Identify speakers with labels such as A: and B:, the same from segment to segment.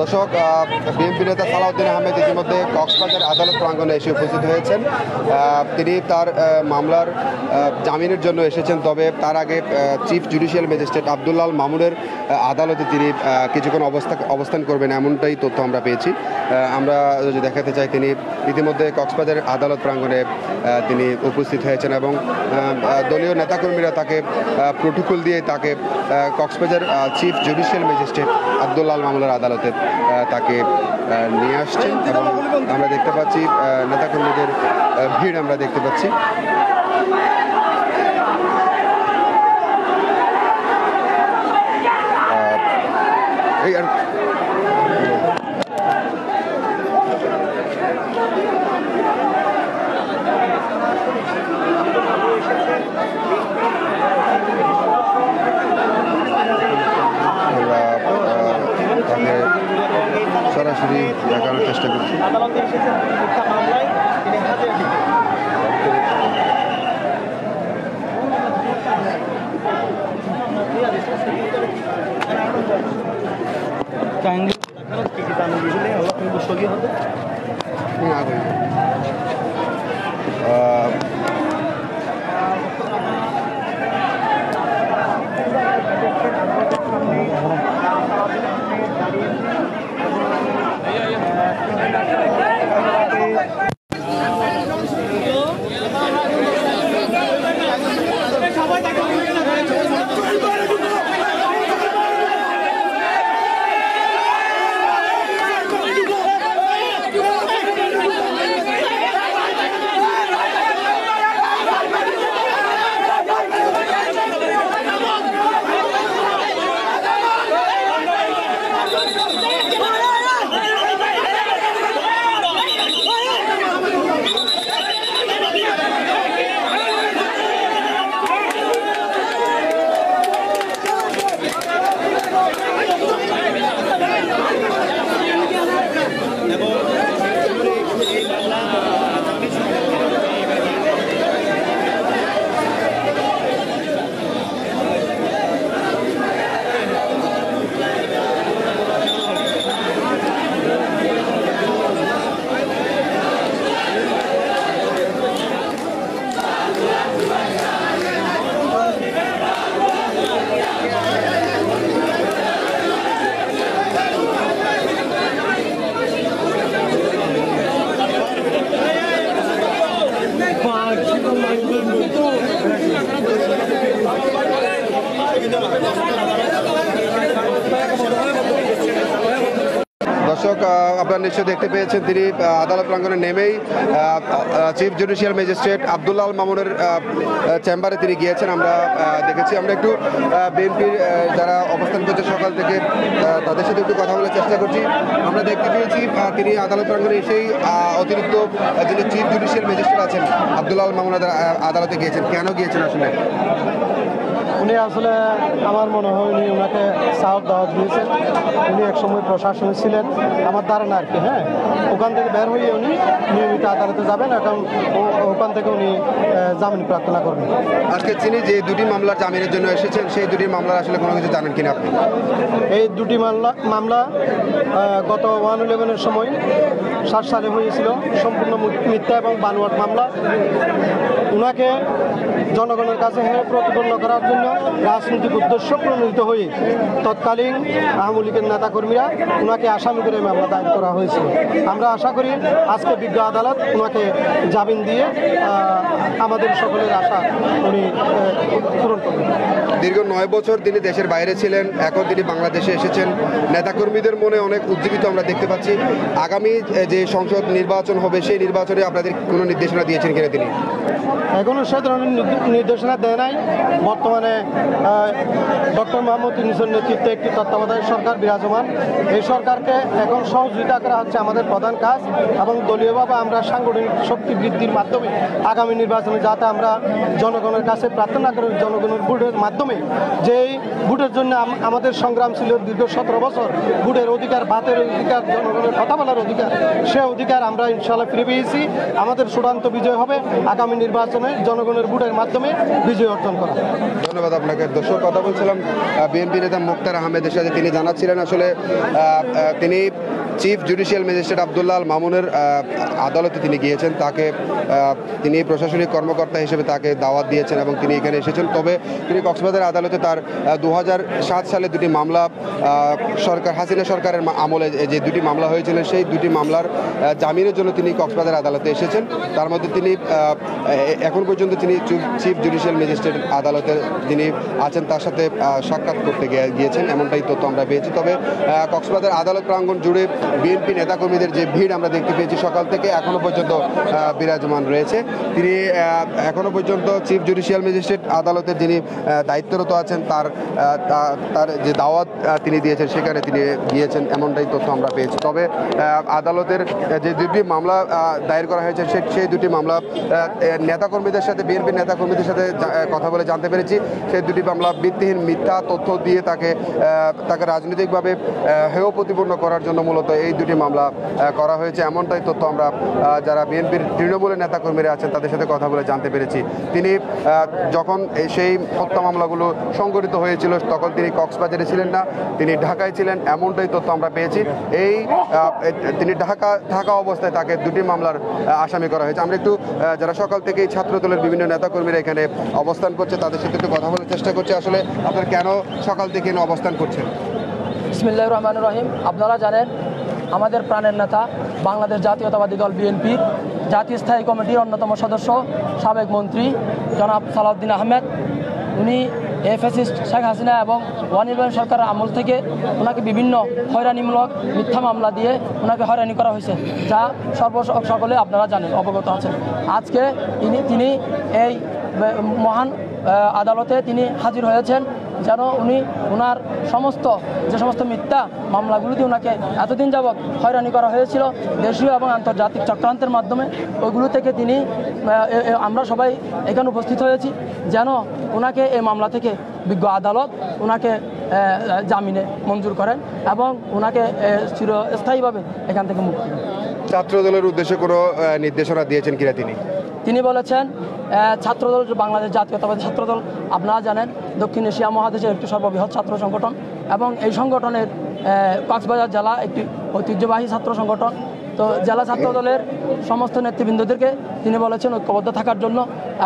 A: দর্শক, বিএনপি নেতা সালাউদ্দিন আহমেদ ইতিমধ্যে কক্সবাজার আদালত প্রাঙ্গণে এসে উপস্থিত হয়েছেন। তিনি তার মামলার জামিনের জন্য এসেছেন, তবে তার আগে chief judicial magistrate Abdullah Al মামুনের আদালতে তিনি কিছুক্ষণ অবস্থান করবেন, এমনটাই তথ্য আমরা পেয়েছি। আমরা যদি দেখাতে চাই, তিনি ইতিমধ্যে কক্সবাজার আদালত প্রাঙ্গণে তিনি উপস্থিত হয়েছেন এবং দলীয় নেতাকর্মীরা তাকে প্রোটোকল দিয়ে তাকে Cox's Bazar chief judicial magistrate Abdullah Al মামুনের আদালতে তাকে নিয়ে আসছেন এবং আমরা দেখতে পাচ্ছি নেতাকর্মীদের ভিড় আমরা দেখতে পাচ্ছি। সরাসরি দেখানোর চেষ্টা করছি। দর্শক, আপনারা নিশ্চয়ই দেখতে পেয়েছেন, তিনি আদালত প্রাঙ্গণে নেমেই chief judicial magistrate Abdullah Al মামুনের চেম্বারে তিনি গিয়েছেন। আমরা দেখেছি। আমরা একটু বিএনপির যারা অবস্থান করছে সকাল থেকে তাদের সাথে একটু কথা বলার চেষ্টা করছি। আমরা দেখতে পেয়েছি তিনি আদালত প্রাঙ্গণে এসেই অতিরিক্ত যিনি চিফ জুডিশিয়াল ম্যাজিস্ট্রেট আছেন আব্দুল্লাহ আল মামুন আদালতে গিয়েছেন। কেন গিয়েছেন আসলে?
B: উনি আসলে আমার মনে হয় উনি ওনাকে দাওয়াত দিয়েছেন। উনি একসময় প্রশাসনে ছিলেন আমার ধারণা আর কি। হ্যাঁ, ওখান থেকে বের হয়ে উনি নিয়মিত আদালতে যাবেন, এখন ওখান থেকে উনি জামিন প্রার্থনা করবেন।
A: আজকে তিনি যে দুটি মামলার জামিনের জন্য এসেছেন, সেই দুটি মামলার আসলে কোনো কিছু জানেন কিনা আপনি?
B: এই দুটি মামলা গত 1/11-এর সময় 7 সালে হয়েছিল, সম্পূর্ণ মিথ্যা এবং বানোয়াট মামলা। ওনাকে জনগণের কাছে প্রতিপন্ন করার জন্য রাজনৈতিক উদ্দেশ্য প্রণোদিত হয়ে তৎকালীন আওয়ামী লীগের নেতাকর্মীরা ওনাকে আসামি করে মামলা দায়ের করা হয়েছিল। আমরা আশা করি আজকে বিজ্ঞ আদালত ওনাকে জামিন দিয়ে আমাদের সকলের আশা উনি পূরণ করবেন।
A: দীর্ঘ 9 বছর তিনি দেশের বাইরে ছিলেন, এখন তিনি বাংলাদেশে এসেছেন। নেতাকর্মীদের মনে অনেক উজ্জীবিত আমরা দেখতে পাচ্ছি। আগামী যে সংসদ নির্বাচন হবে, সেই নির্বাচনে আপনাদের কোনো নির্দেশনা দিয়েছেন কিনা তিনি?
B: এখনও সে ধরনের নির্দেশনা দেয় নাই। বর্তমানে ডক্টর মোহাম্মদ ইউনূসের নেতৃত্বে একটি তত্ত্বাবধায়ক সরকার বিরাজমান। এই সরকারকে এখন সহযোগিতা করা হচ্ছে আমাদের প্রধান কাজ, এবং দলীয়ভাবে আমরা সাংগঠনিক শক্তি বৃদ্ধির মাধ্যমে আগামী নির্বাচনে যাতে আমরা জনগণের কাছে প্রার্থনা করি, জনগণের ভোটের মাধ্যমে মাধ্যমে যেই ভোটের জন্য আমাদের সংগ্রাম ছিল দীর্ঘ 17 বছর, ভোটের অধিকার, ভাতের অধিকার, জনগণের কথা বলার অধিকার, সে অধিকার আমরা ইনশাআল্লাহ ফিরে পেয়েছি। আমাদের চূড়ান্ত বিজয় হবে আগামী নির্বাচনে জনগণের ভোটের মাধ্যমে বিজয় অর্জন করা।
A: ধন্যবাদ আপনাকে। দর্শক, কথা বলছিলাম বিএনপি নেতা মুক্তার আহমেদের সাথে। তিনি জানাচ্ছিলেন আসলে তিনি chief judicial magistrate Abdullah Al মামুনের আদালতে তিনি গিয়েছেন। তাকে তিনি প্রশাসনিক কর্মকর্তা হিসেবে তাকে দাওয়াত দিয়েছেন এবং তিনি এখানে এসেছেন। তবে তিনি কক্সবাজার আদালতে তার 2007 সালে দুটি মামলা হাসিনা সরকারের আমলে যে দুটি মামলা হয়েছিল, সেই দুটি মামলার জামিনের জন্য তিনি কক্সবাজার আদালতে এসেছেন। তার মধ্যে তিনি এখন পর্যন্ত তিনি চিফ জুডিশিয়াল ম্যাজিস্ট্রেট আদালতে যিনি আছেন তার সাথে সাক্ষাৎ করতে গিয়েছেন, এমনটাই তথ্য আমরা পেয়েছি। তবে কক্সবাজার আদালত প্রাঙ্গণ জুড়ে বিএনপি নেতাকর্মীদের যে ভিড় আমরা দেখতে পেয়েছি সকাল থেকে এখনো পর্যন্ত বিরাজমান রয়েছে। তিনি এখনো পর্যন্ত চিফ জুডিশিয়াল ম্যাজিস্ট্রেট আদালতের যিনি দায়িত্বরত আছেন তার যে দাওয়াত তিনি দিয়েছেন সেখানে তিনি গিয়েছেন, এমনটাই তথ্য আমরা পেয়েছি। তবে আদালতের যে দুটি মামলা দায়ের করা হয়েছে সেই দুটি মামলা নেতাকর্মীদের সাথে, বিএনপির নেতাকর্মীদের সাথে কথা বলে জানতে পেরেছি সেই দুটি মামলা ভিত্তিহীন মিথ্যা তথ্য দিয়ে তাকে রাজনৈতিকভাবে হেয় প্রতিপন্ন করার জন্য মূলত এই দুটি মামলা করা হয়েছে, এমনটাই তথ্য আমরা যারা বিএনপির তৃণমূলের নেতাকর্মীরা আছেন তাদের সাথে কথা বলে জানতে পেরেছি। তিনি যখন সেই হত্যা মামলাগুলো সংঘটিত হয়েছিল তখন তিনি কক্সবাজারে ছিলেন না, তিনি ঢাকায় ছিলেন, এমনটাই তথ্য আমরা পেয়েছি। তিনি ঢাকা অবস্থায় তাকে দুটি মামলার আসামি করা হয়েছে। আমরা একটু যারা সকাল থেকেই ছাত্রদলের বিভিন্ন নেতাকর্মীরা এখানে অবস্থান করছে তাদের সাথে একটু কথা বলার চেষ্টা করছি। আসলে আপনারা কেন সকাল থেকে অবস্থান করছেন?
C: বিসমিল্লাহির রহমানির রহিম। আপনারা জানেন আমাদের প্রাণের নেতা বাংলাদেশ জাতীয়তাবাদী দল বিএনপির জাতীয় স্থায়ী কমিটির অন্যতম সদস্য সাবেক মন্ত্রী জনাব সালাউদ্দিন আহমেদ, উনি ফ্যাসিস্ট শেখ হাসিনা এবং ওয়ান সরকারের আমল থেকে ওনাকে বিভিন্ন হয়রানিমূলক মিথ্যা মামলা দিয়ে ওনাকে হয়রানি করা হয়েছে, যা সকলে আপনারা জানেন, অবগত আছেন। আজকে তিনি এই মহান আদালতে তিনি হাজির হয়েছেন যেন উনি ওনার যে সমস্ত মিথ্যা মামলাগুলিতে ওনাকে এতদিন যাবৎ হয়রানি করা হয়েছিল দেশীয় এবং আন্তর্জাতিক চক্রান্তের মাধ্যমে, ওইগুলো থেকে তিনি আমরা সবাই এখানে উপস্থিত হয়েছি যেন ওনাকে এই মামলা থেকে বিজ্ঞ আদালত ওনাকে জামিনে মঞ্জুর করেন এবং ওনাকে চিরস্থায়ীভাবে এখান থেকে মুক্তি দেন।
A: ছাত্রদলের উদ্দেশ্যে কোনো নির্দেশনা দিয়েছেন কিনা তিনি
C: বলেছেন ছাত্রদল, বাংলাদেশ জাতীয়তাবাদী ছাত্রদল আপনারা জানেন দক্ষিণ এশিয়া মহাদেশের একটি সর্ববৃহৎ ছাত্র সংগঠন এবং এই সংগঠনের কক্সবাজার জেলা একটি ঐতিহ্যবাহী ছাত্র সংগঠন। তো জেলা ছাত্রদলের সমস্ত নেতৃবৃন্দদেরকে তিনি বলেছেন ঐক্যবদ্ধ থাকার জন্য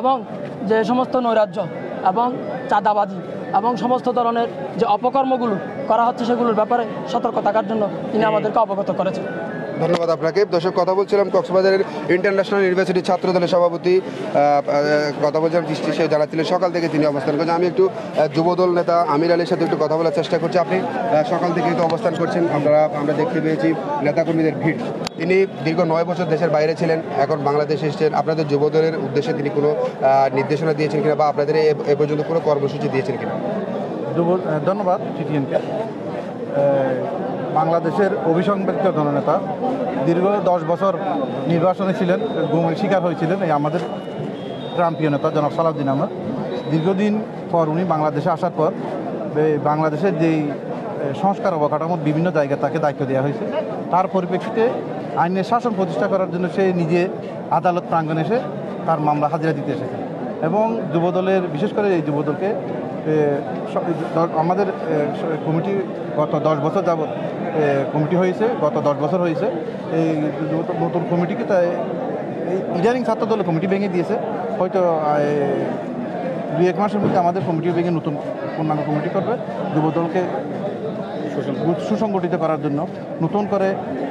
C: এবং যে সমস্ত নৈরাজ্য এবং চাঁদাবাজি এবং সমস্ত ধরনের যে অপকর্মগুলো করা হচ্ছে সেগুলোর ব্যাপারে সতর্ক থাকার জন্য তিনি আমাদেরকে অবগত করেছেন।
A: ধন্যবাদ আপনাকে। দর্শক, কথা বলছিলাম কক্সবাজারের ইন্টারন্যাশনাল ইউনিভার্সিটি ছাত্রদলের সভাপতি কথা বলছিলাম দৃষ্টি, সে জানাচ্ছিলেন সকাল থেকে তিনি অবস্থান করছেন। আমি একটু যুবদল নেতা আমির আলীর সাথে একটু কথা বলার চেষ্টা করছি। আপনি সকাল থেকে তো অবস্থান করছেন, আমরা দেখতে পেয়েছি নেতাকর্মীদের ভিড়। তিনি দীর্ঘ 9 বছর দেশের বাইরে ছিলেন, এখন বাংলাদেশে এসেছেন। আপনাদের যুবদলের উদ্দেশ্যে তিনি কোনো নির্দেশনা দিয়েছেন কিনা বা আপনাদের এ পর্যন্ত কোনো কর্মসূচি দিয়েছেন কিনা?
D: ধন্যবাদ টিটিএনকে। বাংলাদেশের অভিসংবাদিত জননেতা, দীর্ঘ 10 বছর নির্বাচনে ছিলেন, গুমের শিকার হয়েছিলেন এই আমাদের প্রাণপ্রিয় নেতা জনাব সালাউদ্দিন আহমেদ। দীর্ঘদিন পর উনি বাংলাদেশে আসার পর বাংলাদেশের যেই সংস্কার অবকাঠামোর বিভিন্ন জায়গায় তাকে দায়িত্ব দেওয়া হয়েছে, তার পরিপ্রেক্ষিতে আইনের শাসন প্রতিষ্ঠা করার জন্য সে নিজে আদালত প্রাঙ্গণে এসে তার মামলা হাজিরা দিতে এসেছে এবং যুবদলের, বিশেষ করে এই যুবদলকে আমাদের কমিটি গত 10 বছর যাবৎ কমিটি হয়েছে, গত 10 বছর হয়েছে। এই নতুন কমিটিকে তাই ইদানিং ছাত্রদলের কমিটি ভেঙে দিয়েছে, হয়তো 2-1 মাসের মধ্যে আমাদের কমিটি ভেঙে নতুন পূর্ণাঙ্গ কমিটি করবে যুবদলকে সুসংগঠিত করার জন্য,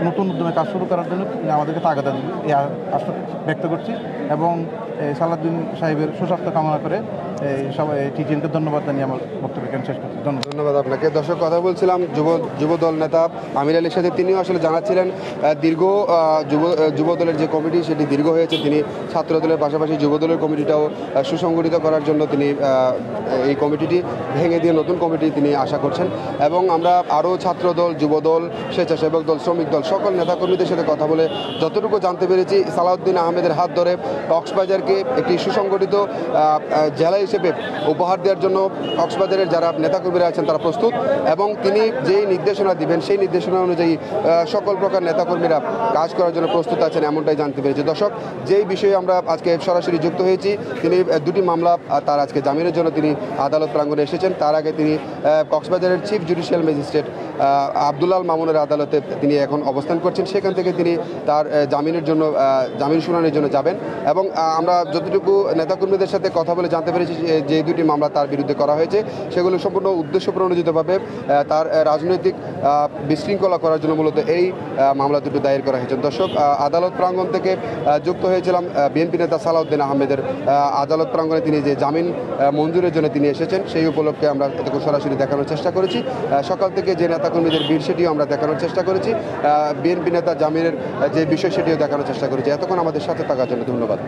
D: নতুন উদ্যমে কাজ শুরু করার জন্য তিনি আমাদেরকে তাগাদা দিন এই আশা ব্যক্ত করছি এবং সালাউদ্দিন সাহেবের সুস্বাস্থ্য কামনা করে সবাই টিটিএনকে ধন্যবাদ জানিয়ে আমার বক্তব্য এখানে শেষ করছি।
A: ধন্যবাদ আপনাকে। দর্শক, কথা বলছিলাম যুবদল নেতা আমির আলীর সাথে। তিনিও আসলে জানাচ্ছিলেন দীর্ঘ যুবদলের যে কমিটি সেটি দীর্ঘ হয়েছে। তিনি ছাত্রদলের পাশাপাশি যুবদলের কমিটিটাও সুসংগঠিত করার জন্য তিনি এই কমিটিটি ভেঙে দিয়ে নতুন কমিটি তিনি আশা করছেন এবং আমরা আরও ছাত্রদল, যুবদল, স্বেচ্ছাসেবক দল, শ্রমিক দল সকল নেতাকর্মীদের সাথে কথা বলে যতটুকু জানতে পেরেছি সালাউদ্দিন আহমেদের হাত ধরে কক্সবাজারকে একটি সুসংগঠিত জেলায় হিসেবে উপহার দেওয়ার জন্য কক্সবাজারের যারা নেতাকর্মীরা আছেন তারা প্রস্তুত, এবং তিনি যেই নির্দেশনা দিবেন সেই নির্দেশনা অনুযায়ী সকল প্রকার নেতাকর্মীরা কাজ করার জন্য প্রস্তুত আছেন, এমনটাই জানতে পেরেছি। দর্শক, যেই বিষয়ে আমরা আজকে সরাসরি যুক্ত হয়েছি, তিনি দুটি মামলা তার আজকে জামিনের জন্য তিনি আদালত প্রাঙ্গণে এসেছেন। তার আগে তিনি কক্সবাজারের চিফ জুডিশিয়াল ম্যাজিস্ট্রেট আব্দুল আল মামুনের আদালতে তিনি এখন অবস্থান করছেন। সেখান থেকে তিনি তার জামিনের জন্য জামিন শুনানির জন্য যাবেন, এবং আমরা যতটুকু নেতাকর্মীদের সাথে কথা বলে জানতে পেরেছি যে দুটি মামলা তার বিরুদ্ধে করা হয়েছে সেগুলো সম্পূর্ণ উদ্দেশ্য প্রণোদিতভাবে তার রাজনৈতিক বিশৃঙ্খলা করার জন্য মূলত এই মামলা দুটো দায়ের করা হয়েছে। দর্শক, আদালত প্রাঙ্গণ থেকে যুক্ত হয়েছিলাম বিএনপি নেতা সালাউদ্দিন আহমেদের আদালত প্রাঙ্গণে তিনি যে জামিন মঞ্জুরের জন্য তিনি এসেছেন সেই উপলক্ষে আমরা এটুকু সরাসরি দেখানোর চেষ্টা করেছি। সকাল থেকে যে নেতাকর্মীদের ভিড় সেটিও আমরা দেখানোর চেষ্টা করেছি, বিএনপি নেতা জামিনের যে বিষয় সেটিও দেখানোর চেষ্টা করেছি। এতক্ষণ আমাদের সাথে থাকার জন্য ধন্যবাদ।